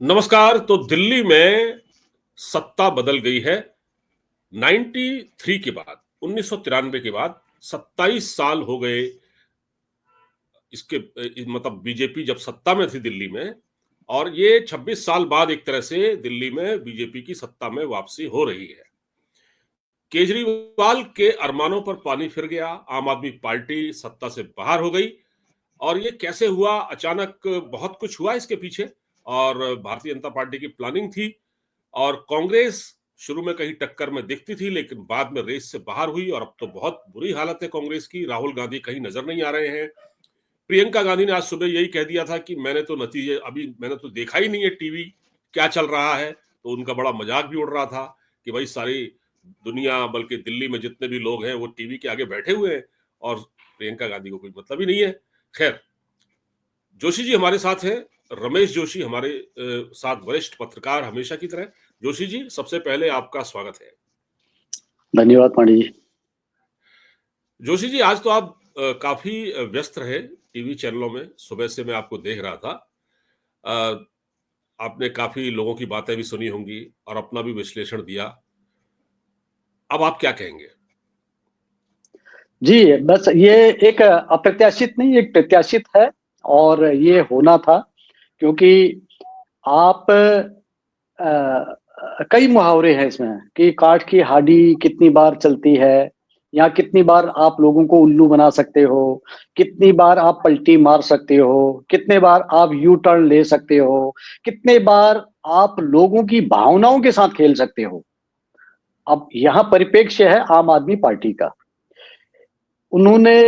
नमस्कार। तो दिल्ली में सत्ता बदल गई है। 93 के बाद, 1993 के बाद 27 साल हो गए इसके। मतलब बीजेपी जब सत्ता में थी दिल्ली में, और ये 26 साल बाद एक तरह से दिल्ली में बीजेपी की सत्ता में वापसी हो रही है। केजरीवाल के अरमानों पर पानी फिर गया। आम आदमी पार्टी सत्ता से बाहर हो गई। और ये कैसे हुआ? अचानक बहुत कुछ हुआ इसके पीछे। और भारतीय जनता पार्टी की प्लानिंग थी। और कांग्रेस शुरू में कहीं टक्कर में दिखती थी, लेकिन बाद में रेस से बाहर हुई और अब तो बहुत बुरी हालत है कांग्रेस की। राहुल गांधी कहीं नजर नहीं आ रहे हैं। प्रियंका गांधी ने आज सुबह यही कह दिया था कि मैंने तो देखा ही नहीं है टीवी क्या चल रहा है। तो उनका बड़ा मजाक भी उड़ रहा था कि भाई सारी दुनिया, बल्कि दिल्ली में जितने भी लोग हैं वो टीवी के आगे बैठे हुए हैं और प्रियंका गांधी को कोई मतलब ही नहीं है। खैर, जोशी जी हमारे साथ हैं। रमेश जोशी हमारे साथ, वरिष्ठ पत्रकार हमेशा की तरह। जोशी जी, सबसे पहले आपका स्वागत है। धन्यवाद पांडे जी। जोशी जी, आज तो आप काफी व्यस्त रहे टीवी चैनलों में। सुबह से मैं आपको देख रहा था। अ, आपने काफी लोगों की बातें भी सुनी होंगी और अपना भी विश्लेषण दिया। अब आप क्या कहेंगे? जी, बस ये एक अप्रत्याशित नहीं, एक प्रत्याशित है और ये होना था क्योंकि आप कई मुहावरे हैं इसमें कि काठ की हाडी कितनी बार चलती है, या कितनी बार आप लोगों को उल्लू बना सकते हो, कितनी बार आप पलटी मार सकते हो, कितने बार आप यू टर्न ले सकते हो, कितने बार आप लोगों की भावनाओं के साथ खेल सकते हो। अब यहाँ परिप्रेक्ष्य है आम आदमी पार्टी का। उन्होंने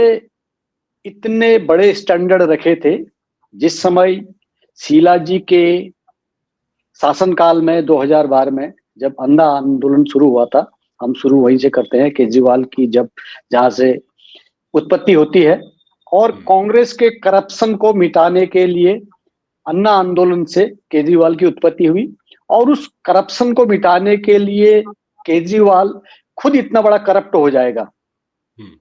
इतने बड़े स्टैंडर्ड रखे थे जिस समय शीला जी के शासनकाल में 2012 में जब अंधा आंदोलन शुरू हुआ था। हम शुरू वहीं से करते हैं, केजरीवाल की जब जहां से उत्पत्ति होती है, और कांग्रेस के करप्शन को मिटाने के लिए अन्ना आंदोलन से केजरीवाल की उत्पत्ति हुई। और उस करप्शन को मिटाने के लिए केजरीवाल खुद इतना बड़ा करप्ट हो जाएगा, हम्म।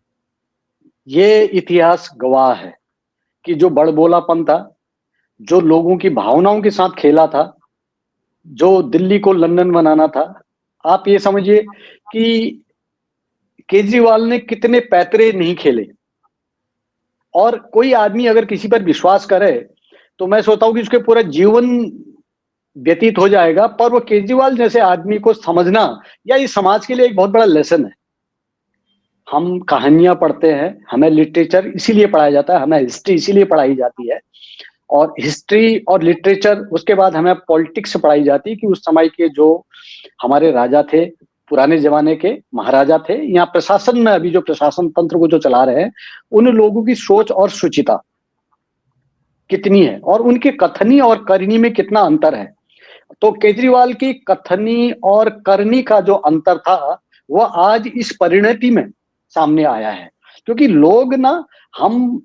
ये इतिहास गवाह है कि जो बड़बोलापन था, जो लोगों की भावनाओं के साथ खेला था, जो दिल्ली को लंदन बनाना था। आप ये समझिए कि केजरीवाल ने कितने पैतरे नहीं खेले। और कोई आदमी अगर किसी पर विश्वास करे तो मैं सोचता हूँ कि उसके पूरा जीवन व्यतीत हो जाएगा, पर वो केजरीवाल जैसे आदमी को समझना, या इस समाज के लिए एक बहुत बड़ा लेसन है। हम कहानियां पढ़ते हैं, हमें लिटरेचर इसीलिए पढ़ाया जाता है, हमें हिस्ट्री इसीलिए पढ़ाई जाती है, और हिस्ट्री और लिटरेचर उसके बाद हमें पॉलिटिक्स पढ़ाई जाती है कि उस समय के जो हमारे राजा थे, पुराने जमाने के महाराजा थे, या प्रशासन में अभी जो प्रशासन तंत्र को जो चला रहे हैं, उन लोगों की सोच और शुचिता कितनी है और उनके कथनी और करनी में कितना अंतर है। तो केजरीवाल की कथनी और करनी का जो अंतर था वह आज इस परिणति में सामने आया है। क्योंकि लोग ना, हम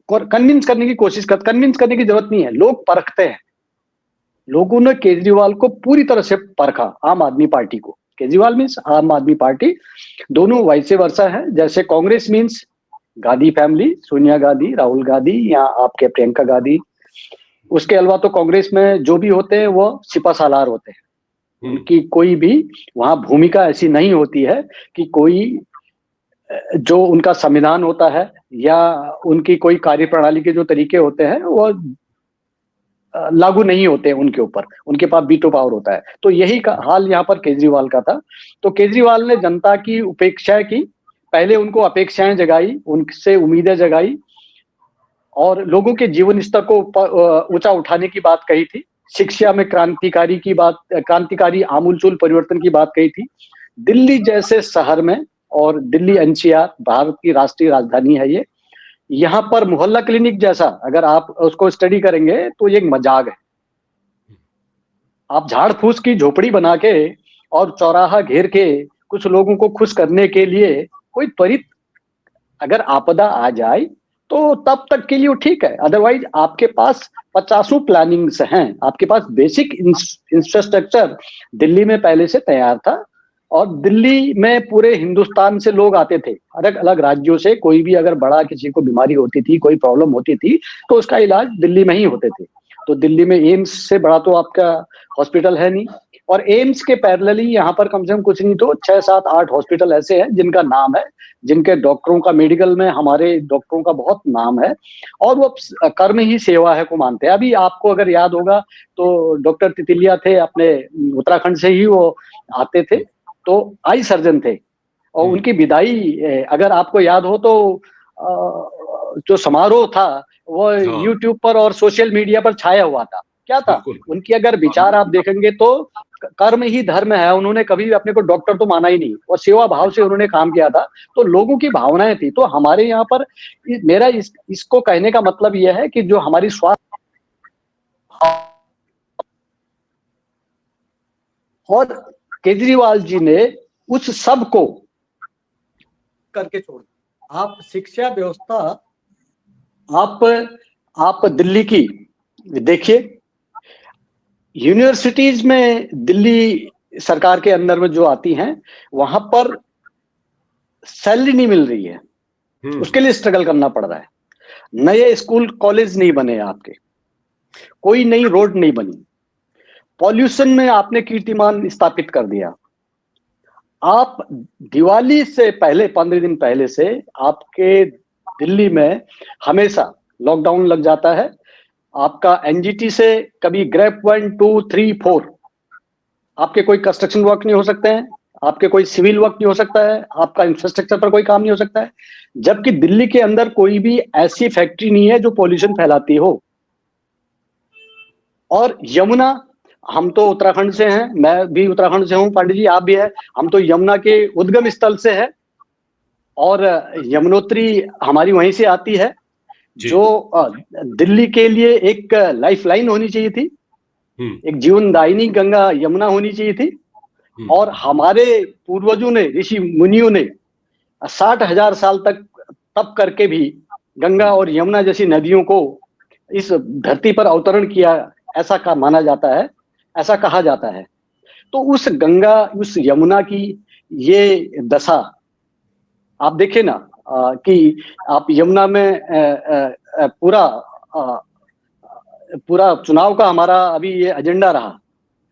कन्विंस करने की जरूरत नहीं है, लोग परखते हैं। लोगों ने केजरीवाल को पूरी तरह से परखा, आम आदमी पार्टी को। केजरीवाल मीन्स आम आदमी पार्टी, दोनों वैसे वर्षा है। जैसे कांग्रेस मीन्स गांधी फैमिली, सोनिया गांधी, राहुल गांधी, या आपके प्रियंका गांधी। उसके अलावा तो कांग्रेस में जो भी होते हैं वो सिपा सालार होते हैं। उनकी कोई भी वहां भूमिका ऐसी नहीं होती है कि कोई जो उनका संविधान होता है या उनकी कोई कार्यप्रणाली के जो तरीके होते हैं वो लागू नहीं होते हैं उनके ऊपर, उनके पास वीटो पावर होता है। तो यही का हाल यहाँ पर केजरीवाल का था। तो केजरीवाल ने जनता की उपेक्षा की, पहले उनको अपेक्षाएं जगाई, उनसे उम्मीदें जगाई, और लोगों के जीवन स्तर को ऊंचा उठाने की बात कही थी। शिक्षा में क्रांतिकारी आमूलचूल परिवर्तन की बात कही थी। दिल्ली जैसे शहर में, और दिल्ली एनसीआर भारत की राष्ट्रीय राजधानी है ये, यहाँ पर मोहल्ला क्लिनिक जैसा अगर आप उसको स्टडी करेंगे तो ये एक मजाक है। आप झाड़ फूस की झोपड़ी बना के और चौराहा घेर के कुछ लोगों को खुश करने के लिए कोई त्वरित अगर आपदा आ जाए तो तब तक के लिए वो ठीक है। अदरवाइज आपके पास पचासों प्लानिंग्स हैं, आपके पास बेसिक इंफ्रास्ट्रक्चर दिल्ली में पहले से तैयार था। और दिल्ली में पूरे हिंदुस्तान से लोग आते थे, अलग अलग राज्यों से। कोई भी अगर बड़ा किसी को बीमारी होती थी, कोई प्रॉब्लम होती थी, तो उसका इलाज दिल्ली में ही होते थे। तो दिल्ली में एम्स से बड़ा तो आपका हॉस्पिटल है नहीं, और एम्स के पैरेलली यहाँ पर कम से कम कुछ नहीं तो 6, 7, 8 हॉस्पिटल ऐसे हैं जिनका नाम है, जिनके डॉक्टरों का, मेडिकल में हमारे डॉक्टरों का बहुत नाम है, और वो कर्म ही सेवा है को मानते हैं। अभी आपको अगर याद होगा तो डॉक्टर तितलिया थे, अपने उत्तराखंड से ही वो आते थे, तो आई सर्जन थे, और उनकी विदाई अगर आपको याद हो तो जो समारोह था वो हाँ, यूट्यूब पर और सोशल मीडिया पर छाया हुआ था। क्या था बिल्कुल। उनकी, अगर विचार आप देखेंगे तो कर्म ही धर्म है। उन्होंने कभी भी अपने को डॉक्टर तो माना ही नहीं, और सेवा भाव से उन्होंने काम किया था, तो लोगों की भावनाएं थी। तो हमारे यहाँ पर मेरा इसको कहने का मतलब यह है कि जो हमारी स्वास्थ्य, और केजरीवाल जी ने उस सब को करके छोड़ दिया। आप शिक्षा व्यवस्था, आप दिल्ली की देखिए, यूनिवर्सिटीज में दिल्ली सरकार के अंदर में जो आती हैं, वहां पर सैलरी नहीं मिल रही है, उसके लिए स्ट्रगल करना पड़ रहा है। नए स्कूल कॉलेज नहीं बने आपके, कोई नई रोड नहीं बनी, पॉल्यूशन में आपने कीर्तिमान स्थापित कर दिया। आप दिवाली से पहले 15 दिन पहले से आपके दिल्ली में हमेशा लॉकडाउन लग जाता है। आपका एनजीटी से कभी ग्रेप 1, 2, 3, 4 आपके कोई कंस्ट्रक्शन वर्क नहीं हो सकते हैं, आपके कोई सिविल वर्क नहीं हो सकता है, आपका इंफ्रास्ट्रक्चर पर कोई काम नहीं हो सकता है, जबकि दिल्ली के अंदर कोई भी ऐसी फैक्ट्री नहीं है जो पॉल्यूशन फैलाती हो। और यमुना, हम तो उत्तराखंड से हैं, मैं भी उत्तराखंड से हूं, पांडे जी आप भी है, हम तो यमुना के उद्गम स्थल से है, और यमुनोत्री हमारी वहीं से आती है, जो दिल्ली के लिए एक लाइफलाइन होनी चाहिए थी, एक जीवनदायिनी गंगा यमुना होनी चाहिए थी। और हमारे पूर्वजों ने, ऋषि मुनियों ने 60,000 साल तक तप करके भी गंगा और यमुना जैसी नदियों को इस धरती पर अवतरण किया, ऐसा माना जाता है, ऐसा कहा जाता है। तो उस गंगा, उस यमुना की ये दशा आप देखें ना, कि आप यमुना में पूरा चुनाव का हमारा अभी ये एजेंडा रहा,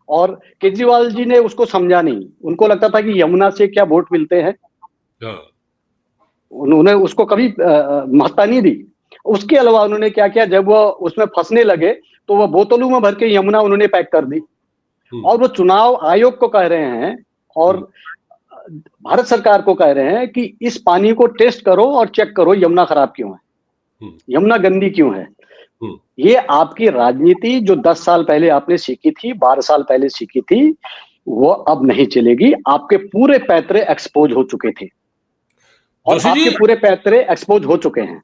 और केजरीवाल जी ने उसको समझा नहीं। उनको लगता था कि यमुना से क्या वोट मिलते हैं, उन्होंने उसको कभी महत्ता नहीं दी। उसके अलावा उन्होंने क्या किया, जब वो उसमें फंसने लगे तो वो बोतलों में भर के यमुना उन्होंने पैक कर दी, और वो चुनाव आयोग को कह रहे हैं और भारत सरकार को कह रहे हैं कि इस पानी को टेस्ट करो और चेक करो यमुना खराब क्यों है, यमुना गंदी क्यों है। ये आपकी राजनीति जो 10 साल पहले आपने सीखी थी, 12 साल पहले सीखी थी, वो अब नहीं चलेगी। आपके पूरे पैतरे एक्सपोज हो चुके थे, और आपके पूरे पैतरे एक्सपोज हो चुके हैं।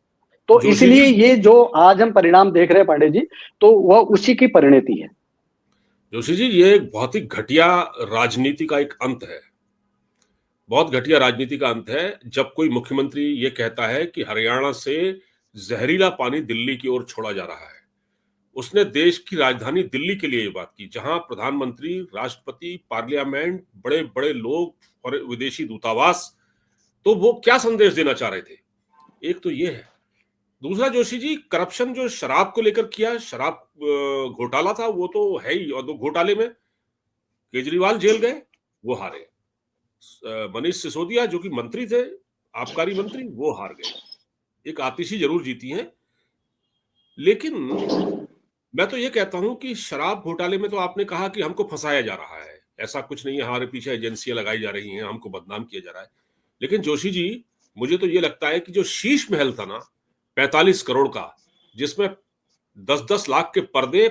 तो इसलिए ये जो आज हम परिणाम देख रहे हैं पांडे जी, तो वह उसी की परिणति है। जोशी जी, ये एक बहुत ही घटिया राजनीति का एक अंत है, बहुत घटिया राजनीति का अंत है, जब कोई मुख्यमंत्री ये कहता है कि हरियाणा से जहरीला पानी दिल्ली की ओर छोड़ा जा रहा है। उसने देश की राजधानी दिल्ली के लिए ये बात की, जहां प्रधानमंत्री, राष्ट्रपति, पार्लियामेंट, बड़े बड़े लोग और विदेशी दूतावास, तो वो क्या संदेश देना चाह रहे थे? एक तो ये है। दूसरा जोशी जी, करप्शन जो शराब को लेकर किया, शराब घोटाला था, वो तो है ही, और दो घोटाले में केजरीवाल जेल गए, वो हारे। मनीष सिसोदिया जो कि मंत्री थे, आबकारी मंत्री, वो हार गए। एक आतिशी जरूर जीती हैं, लेकिन मैं तो ये कहता हूं कि शराब घोटाले में तो आपने कहा कि हमको फंसाया जा रहा है, ऐसा कुछ नहीं है, हमारे पीछे एजेंसियां लगाई जा रही हैं, हमको बदनाम किया जा रहा है। लेकिन जोशी जी, मुझे तो ये लगता है कि जो शीश महल था ना 45 करोड़ का, जिसमें 10-10 लाख के पर्दे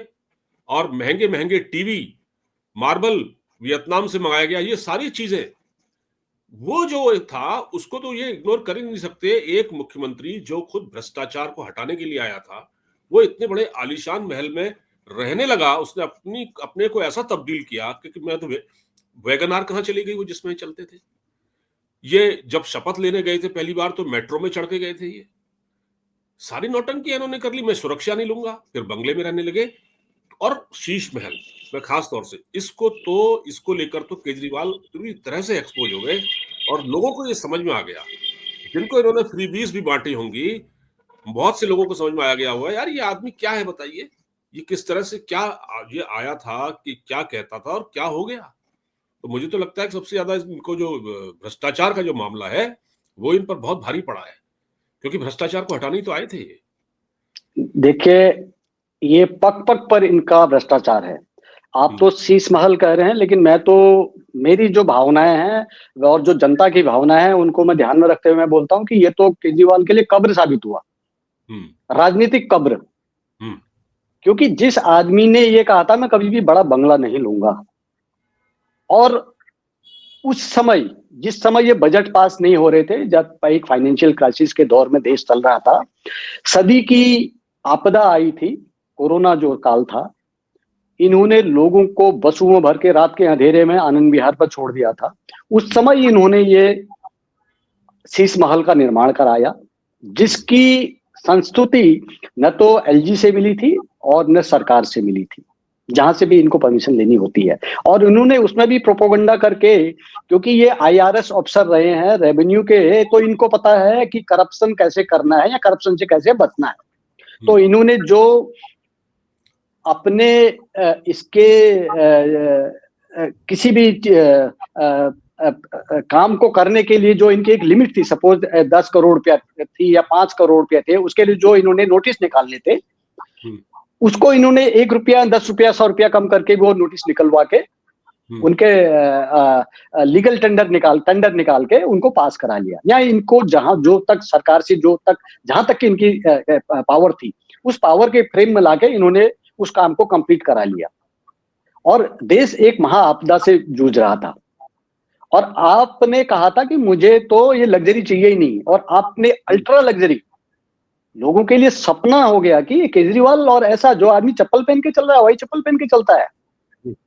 और महंगे महंगे टीवी, मार्बल वियतनाम से मंगाया गया, ये सारी चीजें, वो जो था उसको तो ये इग्नोर कर ही नहीं सकते। एक मुख्यमंत्री जो खुद भ्रष्टाचार को हटाने के लिए आया था, वो इतने बड़े आलीशान महल में रहने लगा, उसने अपने को ऐसा तब्दील किया कि मैं तो वैगनार कहां चली गई वो जिसमें चलते थे। ये जब शपथ लेने गए थे पहली बार तो मेट्रो में चढ़ के गए थे, ये सारी नौटंकी इन्होंने कर ली, मैं सुरक्षा नहीं लूंगा, फिर बंगले में रहने लगे। और शीश महल मैं खास तौर से इसको लेकर तो केजरीवाल पूरी तरह से एक्सपोज हो गए, और लोगों को ये समझ में आ गया, जिनको इन्होंने फ्रीबीज भी बांटी होंगी, बहुत से लोगों को समझ में आ गया हुआ यार ये आदमी क्या है बताइए, ये किस तरह से क्या ये आया था कि क्या कहता था और क्या हो गया? तो मुझे तो लगता है कि सबसे ज्यादा इनको जो भ्रष्टाचार का जो मामला है वो इन पर बहुत भारी पड़ा है, क्योंकि भ्रष्टाचार को हटाने ही तो आए थे ये। देखिए, ये पग पग पर इनका भ्रष्टाचार है। आप तो शीश महल कह रहे हैं, लेकिन मैं तो, मेरी जो भावनाएं हैं और जो जनता की भावनाएं हैं उनको मैं ध्यान में रखते हुए मैं बोलता हूं कि ये तो केजरीवाल के लिए कब्र साबित हुआ, हम्म। राजनीतिक कब्र। हम्म। क्योंकि जिस आदमी ने ये कहा था मैं कभी भी बड़ा बंगला नहीं लूंगा, और उस समय, जिस समय ये बजट पास नहीं हो रहे थे, जब एक फाइनेंशियल क्राइसिस के दौर में देश चल रहा था, सदी की आपदा आई थी, कोरोना जो काल था, इन्होंने लोगों को बसों में भर के रात के अंधेरे में आनंद विहार पर छोड़ दिया था। उस समय इन्होंने ये शीश महल का निर्माण कराया, जिसकी संस्तुति न तो एलजी से मिली थी और न सरकार से मिली थी, जहां से भी इनको परमिशन लेनी होती है। और इन्होंने उसमें भी प्रोपोगंडा करके, क्योंकि ये आईआरएस अफसर रहे हैं रेवेन्यू के, तो इनको पता है कि करप्शन कैसे करना है या करप्शन से कैसे बचना है। तो इन्होंने जो अपने इसके किसी भी काम को करने के लिए जो इनकी एक लिमिट थी, सपोज 10 करोड़ रुपया थी या 5 करोड़ रुपया थे, उसके लिए जो इन्होंने नोटिस निकालने थे, उसको इन्होंने 1 रुपया, 10 रुपया, 100 रुपया कम करके वो नोटिस निकलवा के उनके लीगल टेंडर निकाल के उनको पास करा लिया। या इनको जहां जो तक सरकार से जो तक जहां तक की इनकी पावर थी, उस पावर के फ्रेम में लाके इन्होंने उस काम को कंप्लीट करा लिया। और देश एक महाआपदा से जूझ रहा था, और आपने कहा था कि मुझे तो ये लग्जरी चाहिए ही नहीं, और आपने अल्ट्रा लग्जरी, लोगों के लिए सपना हो गया कि केजरीवाल और ऐसा जो आदमी चप्पल पहन के चल रहा है वही चप्पल पहन के चलता है।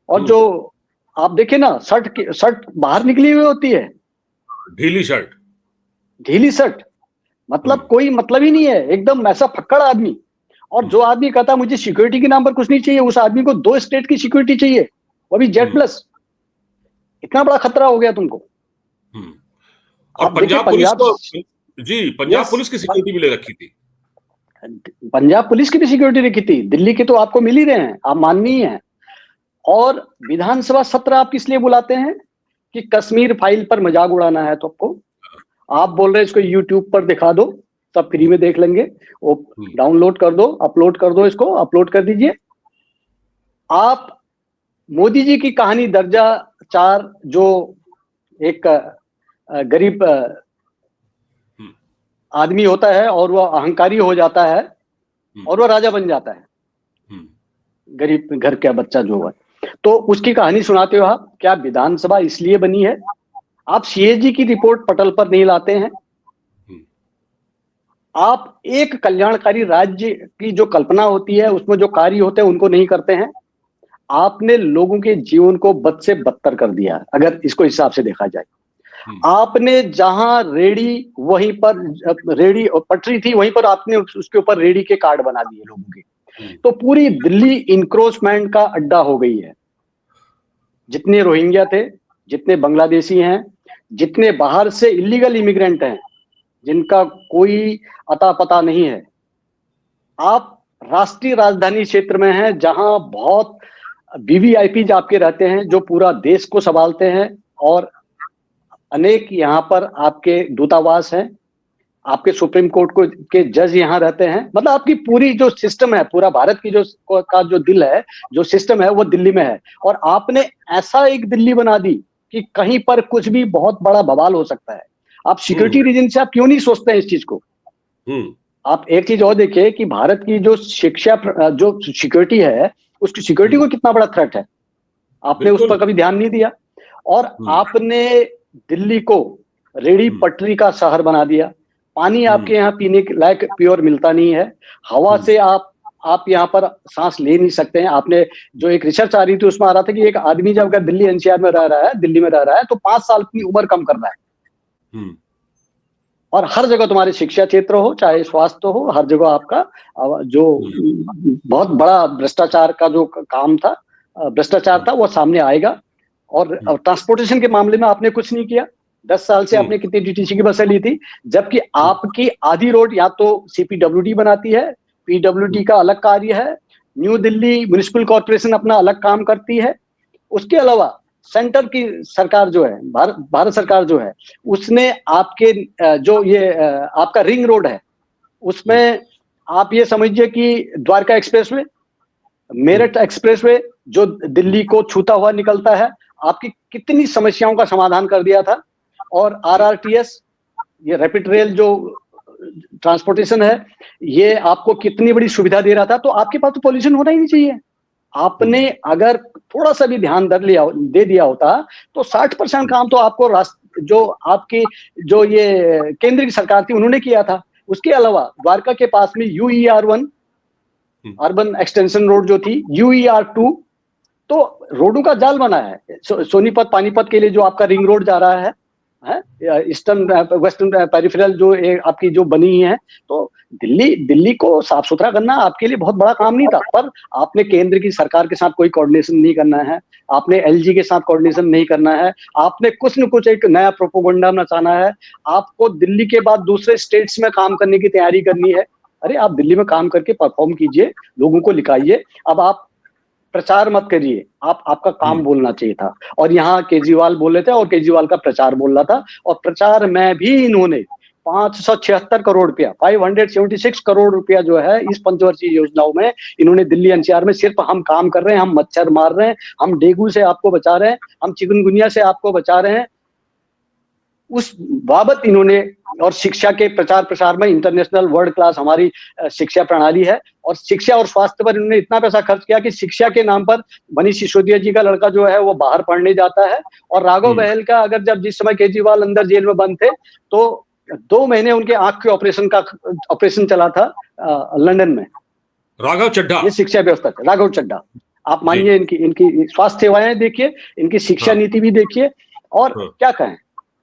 और जो आप देखिए ना, शर्ट बाहर निकली हुई होती है, ढीली शर्ट, ढीली शर्ट, मतलब कोई मतलब ही नहीं है, एकदम ऐसा फक्कड़ आदमी। और जो आदमी कहता मुझे सिक्योरिटी के नाम पर कुछ नहीं चाहिए, उस आदमी को 2 स्टेट की सिक्योरिटी चाहिए, वो भी जेड प्लस। इतना बड़ा खतरा हो गया तुमको। और पंजाब पुलिस को, जी, पंजाब पुलिस की सिक्योरिटी भी ले रखी थी। पंजाब पुलिस की भी सिक्योरिटी रखी थी, दिल्ली की तो आपको मिल ही रहे हैं, आप माननीय हैं। और विधानसभा सत्र आप किस लिए बुलाते हैं? कि कश्मीर फाइल पर मजाक उड़ाना है तो आपको, आप बोल रहे हैं इसको यूट्यूब पर दिखा दो, सब फ्री में देख लेंगे, वो डाउनलोड कर दो, अपलोड कर दो, इसको अपलोड कर दीजिए। आप मोदी जी की कहानी दर्जा 4, जो एक गरीब आदमी होता है और वह अहंकारी हो जाता है और वह राजा बन जाता है, गरीब घर का बच्चा जो है, तो उसकी कहानी सुनाते हो आप। क्या विधानसभा इसलिए बनी है? आप सीएजी की रिपोर्ट पटल पर नहीं लाते हैं, आप एक कल्याणकारी राज्य की जो कल्पना होती है, उसमें जो कार्य होते हैं उनको नहीं करते हैं। आपने लोगों के जीवन को बद से बदतर कर दिया, अगर इसको हिसाब से देखा जाए। आपने जहां रेडी, वहीं पर रेडी और पटरी थी, वहीं पर आपने उसके ऊपर रेडी के कार्ड बना दिए लोगों के। तो पूरी दिल्ली इंक्रोचमेंट का अड्डा हो गई है। जितने रोहिंग्या थे, जितने बांग्लादेशी हैं, जितने बाहर से इलीगल इमिग्रेंट हैं, जिनका कोई अता पता नहीं है, आप राष्ट्रीय राजधानी क्षेत्र में हैं, जहां बहुत वीवीआईपी आपके रहते हैं, जो पूरा देश को संभालते हैं, और अनेक यहाँ पर आपके दूतावास हैं, आपके सुप्रीम कोर्ट को के जज यहाँ रहते हैं। मतलब आपकी पूरी जो सिस्टम है, पूरा भारत की जो दिल है, जो सिस्टम है, वो दिल्ली में है। और आपने ऐसा एक दिल्ली बना दी कि कहीं पर कुछ भी बहुत बड़ा बवाल हो सकता है। आप सिक्योरिटी रीजन से आप क्यों नहीं सोचते हैं इस चीज को? आप एक चीज और देखिए कि भारत की जो शिक्षा, जो सिक्योरिटी है, उसकी सिक्योरिटी को कितना बड़ा थ्रेट है, आपने उस पर कभी ध्यान नहीं दिया। और आपने दिल्ली को रेडी पटरी का शहर बना दिया। पानी आपके यहाँ पीने के लायक प्योर मिलता नहीं है, हवा से आप यहाँ पर सांस ले नहीं सकते हैं। आपने जो एक रिसर्च आ रही थी, उसमें आ रहा था कि एक आदमी जब अगर दिल्ली एनसीआर में रह रहा है, दिल्ली में रह रहा है, तो 5 साल की उम्र कम कर रहा है। और हर जगह तुम्हारे शिक्षा क्षेत्र हो, चाहे स्वास्थ्य हो, हर जगह आपका जो बहुत बड़ा भ्रष्टाचार का जो काम था, भ्रष्टाचार था, वो सामने आएगा। और ट्रांसपोर्टेशन के मामले में आपने कुछ नहीं किया। 10 साल से आपने कितनी डीटीसी की बसें ली थी, जबकि आपकी आधी रोड या तो सीपीडब्ल्यूडी बनाती है, पीडब्ल्यूडी का अलग कार्य है, न्यू दिल्ली म्युनिसिपल कॉर्पोरेशन अपना अलग काम करती है। उसके अलावा सेंटर की सरकार जो है, भारत सरकार जो है, उसने आपके जो ये आपका रिंग रोड है, उसमें आप ये समझिए कि द्वारका एक्सप्रेसवे, मेरठ एक्सप्रेसवे जो दिल्ली को छूता हुआ निकलता है, आपकी कितनी समस्याओं का समाधान कर दिया था। और आरआरटीएस, ये रैपिड रेल जो ट्रांसपोर्टेशन है, ये आपको कितनी बड़ी सुविधा दे रहा था। तो आपके पास तो पॉल्यूशन होना ही नहीं चाहिए। आपने अगर थोड़ा सा भी ध्यान दे दिया होता तो 60% काम तो आपको जो आपकी जो ये केंद्र की सरकार थी उन्होंने किया था। उसके अलावा द्वारका के पास में UER1 अर्बन एक्सटेंशन रोड जो थी, UER2, तो रोडों का जाल बना है। सोनीपत पानीपत के लिए जो आपका रिंग रोड जा रहा है, ईस्टर्न वेस्टर्न पेरिफेरल जो आपकी जो बनी है, तो दिल्ली को साफ सुथरा करना आपके लिए बहुत बड़ा काम नहीं था। पर आपने केंद्र की सरकार के साथ कोई कोऑर्डिनेशन नहीं करना है, आपने LG के साथ कोऑर्डिनेशन नहीं करना है, आपने कुछ न कुछ एक नया प्रोपोगंडा मचाना है, आपको दिल्ली के बाद दूसरे स्टेट्स में काम करने की तैयारी करनी है। अरे आप दिल्ली में काम करके परफॉर्म कीजिए, लोगों को लिखाइए। अब आप प्रचार मत करिए, आपका काम बोलना चाहिए था। और यहाँ केजरीवाल बोल रहे थे और केजरीवाल का प्रचार बोल रहा था, और प्रचार में भी इन्होंने 576 करोड़ रुपया, 576 करोड़ रुपया जो है इस पंचवर्षीय योजनाओं में इन्होंने दिल्ली NCR में सिर्फ हम काम कर रहे हैं, हम मच्छर मार रहे हैं, हम डेंगू से आपको बचा रहे हैं, हम चिकनगुनिया से आपको बचा रहे हैं, उस बाबत इन्होंने। और शिक्षा के प्रचार प्रसार में इंटरनेशनल वर्ल्ड क्लास हमारी शिक्षा प्रणाली है, और शिक्षा और स्वास्थ्य पर इन्होंने इतना पैसा खर्च किया कि शिक्षा के नाम पर मनीष सिसोदिया जी का लड़का जो है वो बाहर पढ़ने जाता है। और राघव बहल का, अगर जब जिस समय केजरीवाल अंदर जेल में बंद थे, तो 2 महीने उनके आंख के ऑपरेशन चला था लंदन में। राघव चड्ढा, ये शिक्षा व्यवस्था है, राघव चड्ढा। आप मानिए, इनकी स्वास्थ्य सेवाएं देखिए, इनकी शिक्षा नीति भी देखिए, और क्या कहें।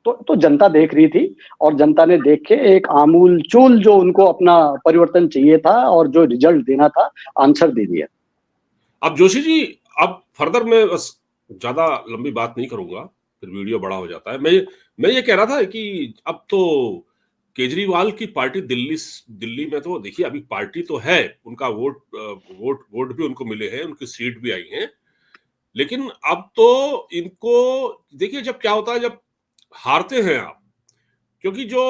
तो जनता देख रही थी, और जनता ने देख के एक आमूल चूल जो उनको अपना परिवर्तन चाहिए था और जो रिजल्ट देना था, आंसर दे दिया। अब जोशी जी, अब फर्दर मैं बस ज्यादा लंबी बात नहीं करूंगा, फिर वीडियो बड़ा हो जाता है। मैं ये कह रहा था कि अब तो केजरीवाल की पार्टी दिल्ली में, तो देखिए अभी पार्टी तो है, उनका वोट भी उनको मिले हैं, उनकी सीट भी आई हैं, लेकिन अब तो इनको देखिए, जब क्या होता है, जब हारते हैं आप, क्योंकि जो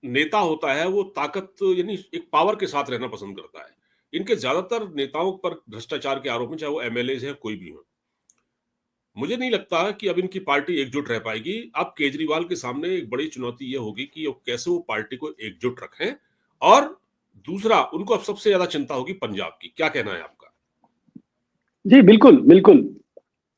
नेता होता है वो ताकत यानी एक पावर के साथ रहना पसंद करता है। इनके ज्यादातर नेताओं पर भ्रष्टाचार के आरोप हैं, चाहे वो MLAs हैं, कोई भी हो। मुझे नहीं लगता कि अब इनकी पार्टी एकजुट रह पाएगी। अब केजरीवाल के सामने एक बड़ी चुनौती ये होगी कि कैसे वो पार्टी को एकजुट रखें। और दूसरा, उनको अब सबसे ज्यादा चिंता होगी पंजाब की। क्या कहना है आपका? जी बिल्कुल बिल्कुल।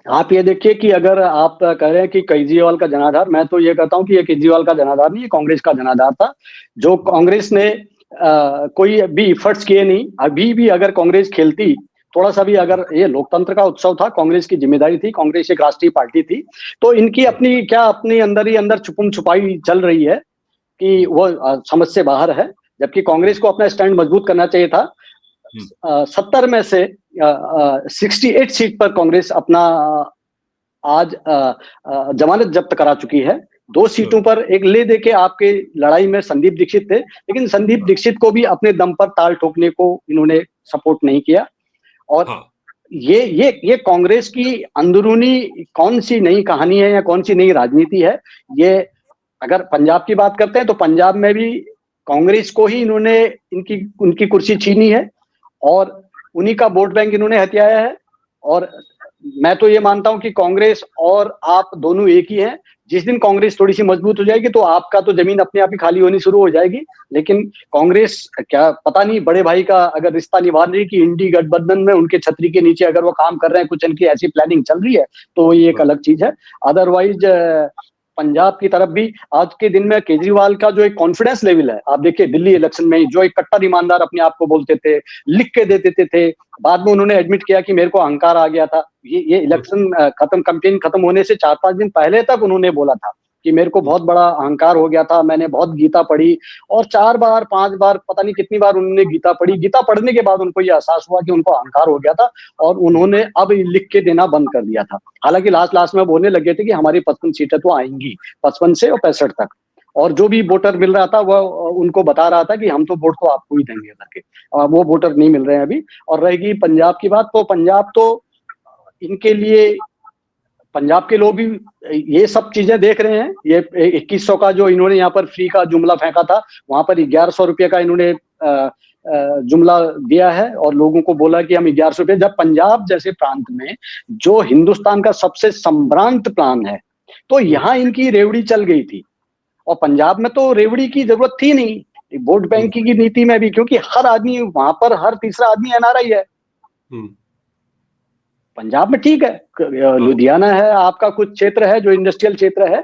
आप ये देखिए कि अगर आप कह रहे हैं कि केजरीवाल का जनाधार, मैं तो ये कहता हूं कि ये केजरीवाल का जनाधार नहीं, ये कांग्रेस का जनाधार था। जो कांग्रेस ने कोई भी इफर्ट्स किए नहीं। अभी भी अगर कांग्रेस खेलती थोड़ा सा भी, अगर ये लोकतंत्र का उत्सव था, कांग्रेस की जिम्मेदारी थी, कांग्रेस एक राष्ट्रीय पार्टी थी, तो इनकी अपनी अंदर ही अंदर छुपम छुपाई चल रही है कि वो समझ से बाहर है। जबकि कांग्रेस को अपना स्टैंड मजबूत करना चाहिए था। 70 में से 68 सीट पर कांग्रेस अपना आज जमानत जब्त करा चुकी है। 2 सीटों पर एक ले दे के आपके लड़ाई में संदीप दीक्षित थे, लेकिन संदीप दीक्षित को भी अपने दम पर ताल ठोकने को इन्होंने सपोर्ट नहीं किया। और ये कांग्रेस की अंदरूनी कौन सी नई कहानी है या कौन सी नई राजनीति है। ये अगर पंजाब की बात करते हैं तो पंजाब में भी कांग्रेस को ही इन्होंने उनकी कुर्सी छीनी है, और उन्हीं का वोट बैंक इन्होंने हथियाया है। और मैं तो ये मानता हूं कि कांग्रेस और आप दोनों एक ही हैं। जिस दिन कांग्रेस थोड़ी सी मजबूत हो जाएगी तो आपका तो जमीन अपने आप ही खाली होनी शुरू हो जाएगी। लेकिन कांग्रेस, क्या पता नहीं, बड़े भाई का अगर रिश्ता निभा रही कि इंडी गठबंधन में उनके छतरी के नीचे अगर वो काम कर रहे हैं, कुछ इनकी ऐसी प्लानिंग चल रही है, तो ये एक अलग चीज है। अदरवाइज पंजाब की तरफ भी आज के दिन में केजरीवाल का जो एक कॉन्फिडेंस लेवल है, आप देखिए दिल्ली इलेक्शन में जो एक कट्टर ईमानदार अपने आप को बोलते थे, लिख के दे देते थे, बाद में उन्होंने एडमिट किया कि मेरे को अहंकार आ गया था। ये इलेक्शन कैंपेन खत्म होने से 4-5 दिन पहले तक उन्होंने बोला था कि मेरे को बहुत बड़ा अहंकार हो गया था, मैंने बहुत गीता पढ़ी। और 4 बार 5 बार पता नहीं कितनी बार उन्होंने गीता पढ़ी। गीता पढ़ने के बाद उनको ये एहसास हुआ कि उनको अहंकार हो गया था, और उन्होंने अब लिख के देना बंद कर दिया था। हालांकि लास्ट में बोलने लगे थे कि हमारी 55 सीटें तो आएंगी, 55 से और 65 तक। और जो भी वोटर मिल रहा था वह उनको बता रहा था कि हम तो वोट तो आपको ही देंगे करके। वो वोटर नहीं मिल रहे हैं अभी। और रहेगी पंजाब की बात, तो पंजाब तो इनके लिए, पंजाब के लोग भी ये सब चीजें देख रहे हैं। ये 2100 का जो इन्होंने यहाँ पर फ्री का जुमला फेंका था, वहां पर 1100 रुपये का इन्होंने जुमला दिया है और लोगों को बोला कि हम 1100 रुपये, जब पंजाब जैसे प्रांत में जो हिंदुस्तान का सबसे संभ्रांत प्लान है, तो यहाँ इनकी रेवड़ी चल गई थी। और पंजाब में तो रेवड़ी की जरूरत थी नहीं, वोट बैंक की नीति में भी, क्योंकि हर आदमी वहां पर, हर तीसरा आदमी एनआरआई है। पंजाब में ठीक है, लुधियाना है, आपका कुछ क्षेत्र है जो इंडस्ट्रियल क्षेत्र है,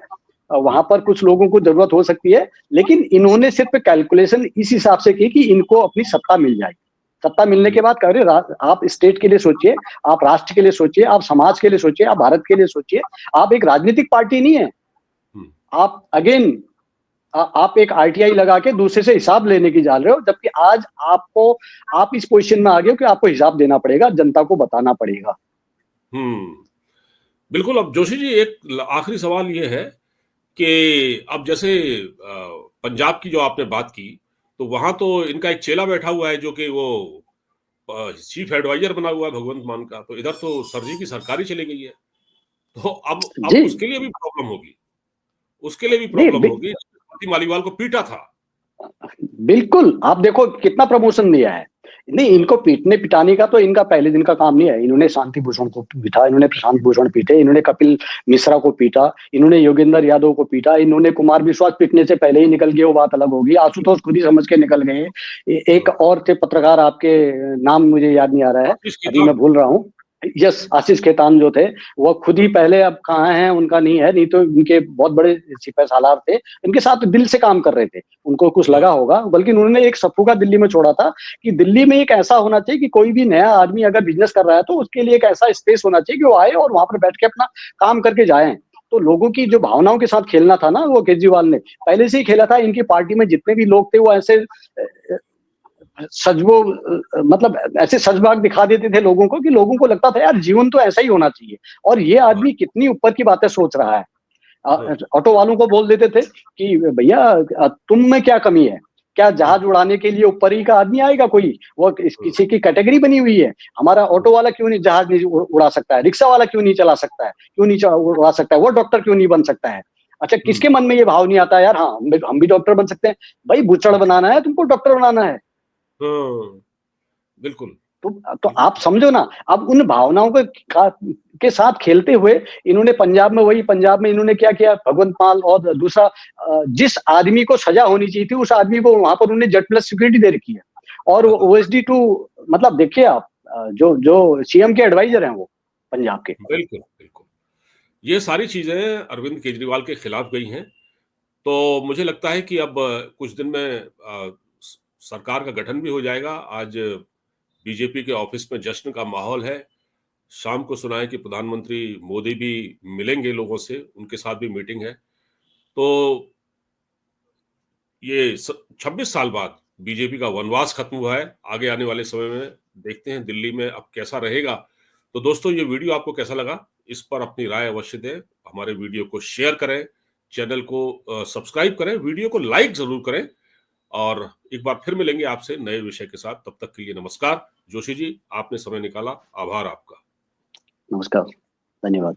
वहां पर कुछ लोगों को जरूरत हो सकती है, लेकिन इन्होंने सिर्फ कैलकुलेशन इस हिसाब से की कि इनको अपनी सत्ता मिल जाएगी। सत्ता मिलने के बाद कह रहे आप स्टेट के लिए सोचिए, आप राष्ट्र के लिए सोचिए, आप समाज के लिए सोचिए, आप भारत के लिए सोचिए। आप एक राजनीतिक पार्टी नहीं है, आप अगेन आप एक आरटीआई लगा के दूसरे से हिसाब लेने की जा रहे हो, जबकि आज आप इस पोजीशन में आ गए हो कि आपको हिसाब देना पड़ेगा, जनता को बताना पड़ेगा। बिल्कुल। अब जोशी जी, एक आखिरी सवाल ये है कि अब जैसे पंजाब की जो आपने बात की, तो वहां तो इनका एक चेला बैठा हुआ है जो कि वो चीफ एडवाइजर बना हुआ है भगवंत मान का। तो इधर तो सर जी की सरकारी चली गई है, तो अब उसके लिए भी प्रॉब्लम होगी, उसके लिए भी प्रॉब्लम होगी। मालीवाल को पीटा था। बिल्कुल, आप देखो कितना प्रमोशन दिया है। नहीं, इनको पीटने पिटाने का तो इनका पहले दिन का काम नहीं है। इन्होंने शांति भूषण को पीटा, इन्होंने प्रशांत भूषण पीटे, इन्होंने कपिल मिश्रा को पीटा, इन्होंने योगेंद्र यादव को पीटा, इन्होंने कुमार विश्वास पीटने से पहले ही निकल गए, वो बात अलग होगी। आशुतोष खुद ही समझ के निकल गए। एक और थे पत्रकार, आपके नाम मुझे याद नहीं आ रहा है, अभी मैं भूल रहा हूँ। यस, आशीष खेतान जो थे, वो खुद ही पहले, अब कहाँ हैं उनका नहीं है, नहीं तो इनके बहुत बड़े सिपह सालार थे, इनके साथ दिल से काम कर रहे थे, उनको कुछ लगा होगा। बल्कि उन्होंने एक सफुका दिल्ली में छोड़ा था कि दिल्ली में एक ऐसा होना चाहिए कि कोई भी नया आदमी अगर बिजनेस कर रहा है तो उसके लिए एक ऐसा स्पेस होना चाहिए कि वो आए और वहां पर बैठ के अपना काम करके जाए। तो लोगों की जो भावनाओं के साथ खेलना था ना, वो केजरीवाल ने पहले से ही खेला था। इनकी पार्टी में जितने भी लोग थे वो ऐसे सजवो, मतलब ऐसे सजबाग दिखा देते थे लोगों को कि लोगों को लगता था यार जीवन तो ऐसा ही होना चाहिए। और ये आदमी कितनी ऊपर की बातें सोच रहा है। ऑटो वालों को बोल देते थे कि भैया तुम में क्या कमी है, क्या जहाज उड़ाने के लिए ऊपर ही का आदमी आएगा कोई, वो किसी की कैटेगरी बनी हुई है। हमारा ऑटो वाला क्यों नहीं जहाज नहीं उड़ा सकता है, रिक्शा वाला क्यों नहीं चला सकता है, क्यों नहीं उड़ा सकता है, वो डॉक्टर क्यों नहीं बन सकता है। अच्छा, किसके मन में ये भाव नहीं आता यार, हाँ हम भी डॉक्टर बन सकते हैं। भाई बुचड़ बनाना है तुमको, डॉक्टर बनाना है। बिल्कुल। तो आप समझो ना, अब उन भावनाओं के साथ खेलते हुए इन्होंने पंजाब में इन्होंने क्या किया, भगवंत मान, और दूसरा जिस आदमी को सजा होनी चाहिए थी उस आदमी को वहां पर उन्होंने जेड प्लस सिक्योरिटी दे रखी है। और OSD2, मतलब देखिए आप, जो सीएम के एडवाइजर हैं वो पंजाब के। बिल्कुल बिल्कुल, ये सारी चीजें अरविंद केजरीवाल के खिलाफ गई हैं। तो मुझे लगता है कि अब कुछ दिन में सरकार का गठन भी हो जाएगा। आज बीजेपी के ऑफिस में जश्न का माहौल है। शाम को सुना है कि प्रधानमंत्री मोदी भी मिलेंगे लोगों से, उनके साथ भी मीटिंग है। तो ये 26 साल बाद बीजेपी का वनवास खत्म हुआ है। आगे आने वाले समय में देखते हैं दिल्ली में अब कैसा रहेगा। तो दोस्तों, ये वीडियो आपको कैसा लगा, इस पर अपनी राय अवश्य दें। हमारे वीडियो को शेयर करें, चैनल को सब्सक्राइब करें, वीडियो को लाइक जरूर करें। और एक बार फिर मिलेंगे आपसे नए विषय के साथ। तब तक के लिए नमस्कार। जोशी जी, आपने समय निकाला, आभार आपका। नमस्कार, धन्यवाद।